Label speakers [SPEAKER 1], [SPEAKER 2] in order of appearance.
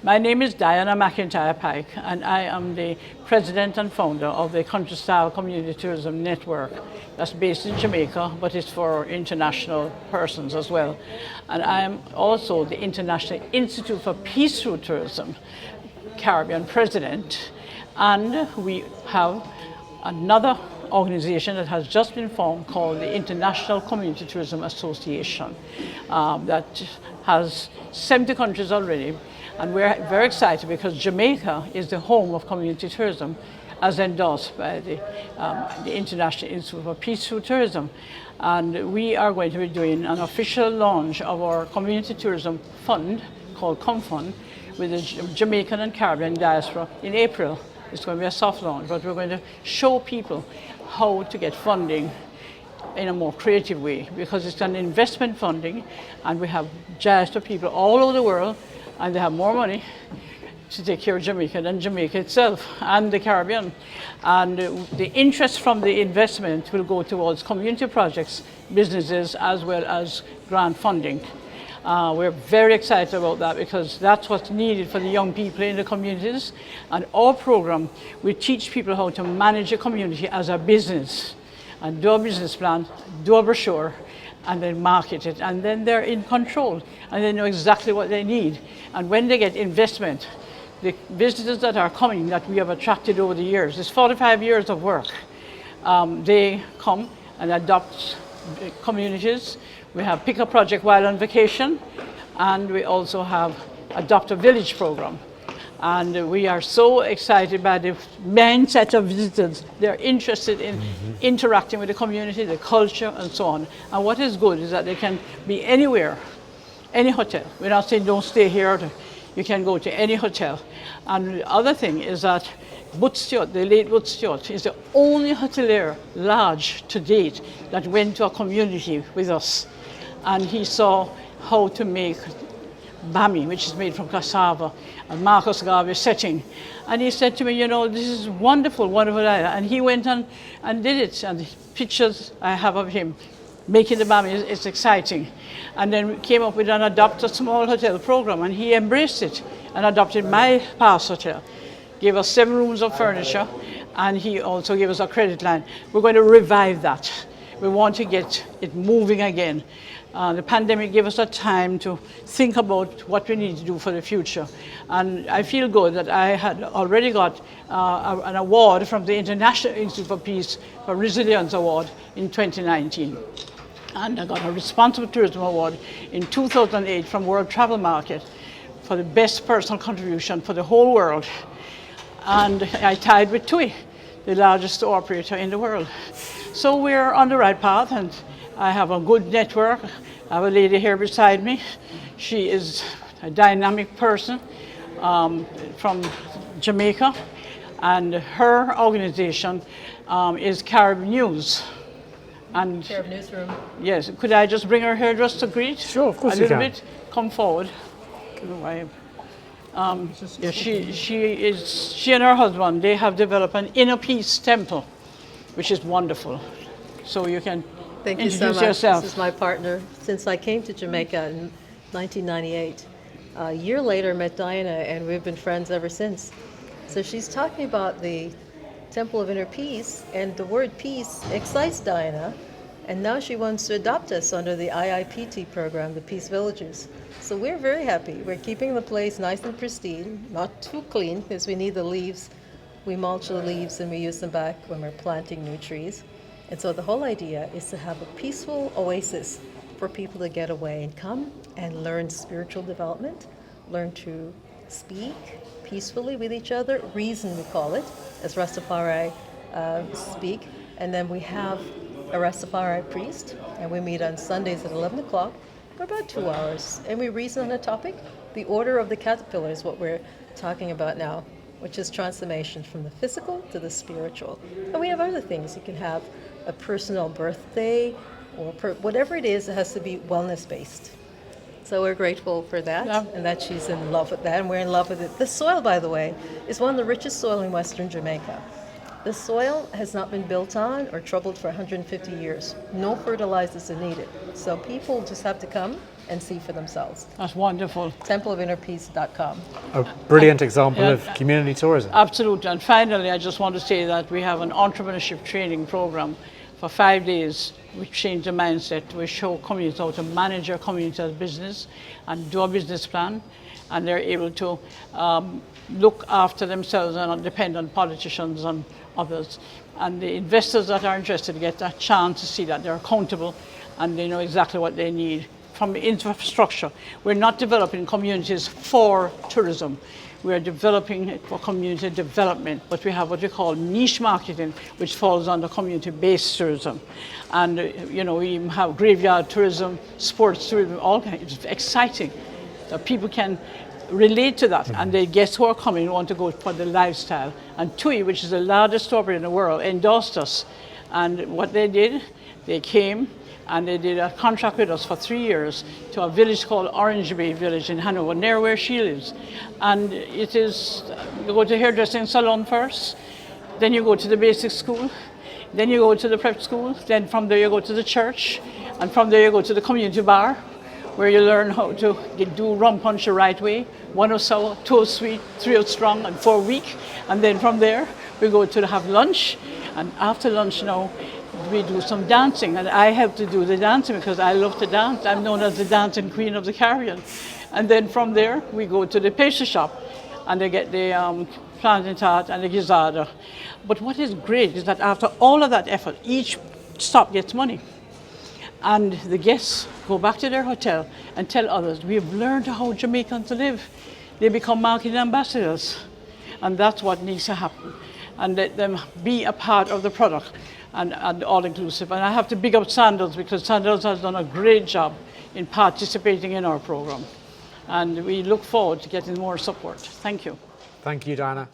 [SPEAKER 1] My name is Diana McIntyre-Pike, and I am the president and founder of the Country Style Community Tourism Network that's based in Jamaica, but it's for international persons as well. And I am also the International Institute for Peaceful Tourism Caribbean president, and we have another organization that has just been formed called the International Community Tourism Association that has 70 countries already, and we're very excited because Jamaica is the home of community tourism as endorsed by the International Institute for Peaceful Tourism. And we are going to be doing an official launch of our community tourism fund called ComFund with the Jamaican and Caribbean diaspora in April. It's going to be a soft launch, but we're going to show people how to get funding in a more creative way, because it's an investment funding and we have diaspora people all over the world and they have more money to take care of Jamaica than Jamaica itself and the Caribbean. And the interest from the investment will go towards community projects, businesses, as well as grant funding. We're very excited about that because that's what's needed for the young people in the communities. And our program, we teach people how to manage a community as a business and do a business plan, do a brochure, and then market it. And then they're in control and they know exactly what they need. And when they get investment, the visitors that are coming that we have attracted over the years, it's 45 years of work. They come and adopt communities. We have Pick a Project While on Vacation, and we also have Adopt a Village program. And we are so excited by the mindset of visitors. They're interested in interacting with the community, the culture, and so on. And what is good is that they can be anywhere, any hotel. We're not saying don't stay here. You can go to any hotel. And the other thing is that Boots Stewart, the late Boots Stewart, is the only hotelier large to date that went to a community with us. And he saw how to make bami, which is made from cassava, and Marcus Garvey setting. And he said to me, you know, this is wonderful, wonderful idea. And he went on and did it. And the pictures I have of him making the bami is exciting. And then we came up with an Adopt a Small Hotel program, and he embraced it and adopted my past hotel. Gave us 7 rooms of furniture, and he also gave us a credit line. We're going to revive that. We want to get it moving again. The pandemic gave us a time to think about what we need to do for the future. And I feel good that I had already got an award from the International Institute for Peace for Resilience Award in 2019. And I got a Responsible Tourism Award in 2008 from World Travel Market for the best personal contribution for the whole world. And I tied with TUI, the largest tour operator in the world. So we're on the right path, and I have a good network. I have a lady here beside me. She is a dynamic person from Jamaica, and her organization is Carib News. And
[SPEAKER 2] Carib Newsroom.
[SPEAKER 1] Yes, could I just bring her here just to greet?
[SPEAKER 3] Sure, of course
[SPEAKER 1] you
[SPEAKER 3] you
[SPEAKER 1] can. A
[SPEAKER 3] can.
[SPEAKER 1] little bit, come forward. Yeah, she and her husband, they have developed an inner peace temple, which is wonderful. So you can
[SPEAKER 2] Thank you so
[SPEAKER 1] introduce
[SPEAKER 2] much.
[SPEAKER 1] yourself.
[SPEAKER 2] This is my partner. Since I came to Jamaica in 1998, a year later met Diana, and we've been friends ever since. So she's talking about the Temple of Inner Peace, and the word peace excites Diana, and now she wants to adopt us under the IIPT program, the Peace Villages. So we're very happy. We're keeping the place nice and pristine, not too clean, because we need the leaves. We mulch the leaves and we use them back when we're planting new trees. And so the whole idea is to have a peaceful oasis for people to get away and come and learn spiritual development, learn to speak peacefully with each other, reason we call it, as Rastafari speak. And then we have a Rastafari priest, and we meet on Sundays at 11 o'clock for about 2 hours. And we reason on a topic. The order of the caterpillar is what we're talking about now, which is transformation from the physical to the spiritual. And we have other things. You can have a personal birthday, or whatever it is, it has to be wellness-based. So we're grateful for that,
[SPEAKER 1] Yeah.
[SPEAKER 2] and that she's in love with that, and we're in love with it. The soil, by the way, is one of the richest soil in Western Jamaica. The soil has not been built on or troubled for 150 years. No fertilizers are needed. So people just have to come and see for themselves.
[SPEAKER 1] That's wonderful.
[SPEAKER 2] Templeofinnerpeace.com.
[SPEAKER 3] A brilliant example
[SPEAKER 1] Yeah.
[SPEAKER 3] of community tourism.
[SPEAKER 1] Absolutely. And finally, I just want to say that we have an entrepreneurship training program for 5 days. We change the mindset. We show communities how to manage their community as business and do a business plan. And they're able to look after themselves and not depend on politicians and others. And the investors that are interested get a chance to see that they're accountable and they know exactly what they need from infrastructure. We're not developing communities for tourism. We're developing it for community development, but we have what we call niche marketing, which falls under community-based tourism. And we even have graveyard tourism, sports tourism, all kinds. It's exciting. So people can relate to that, and the guests who are coming want to go for the lifestyle. And TUI, which is the largest operator in the world, endorsed us. And what they did, they came and they did a contract with us for 3 years to a village called Orange Bay Village in Hanover, near where she lives. And it is, you go to hairdressing salon first, then you go to the basic school, then you go to the prep school, then from there you go to the church, and from there you go to the community bar, where you learn how to do rum punch the right way, 1 of sour, 2 of sweet, 3 of strong, and 4 weak. And then from there, we go to have lunch. And after lunch now, we do some dancing. And I help to do the dancing because I love to dance. I'm known as the dancing queen of the Caribbean. And then from there, we go to the pastry shop. And they get the plantain tart and the gizzardo. But what is great is that after all of that effort, each stop gets money. And the guests go back to their hotel and tell others, we have learned how Jamaicans live. They become marketing ambassadors. And that's what needs to happen. And let them be a part of the product and all-inclusive. And I have to big up Sandals because Sandals has done a great job in participating in our program. And we look forward to getting more support. Thank you.
[SPEAKER 3] Thank you, Diana.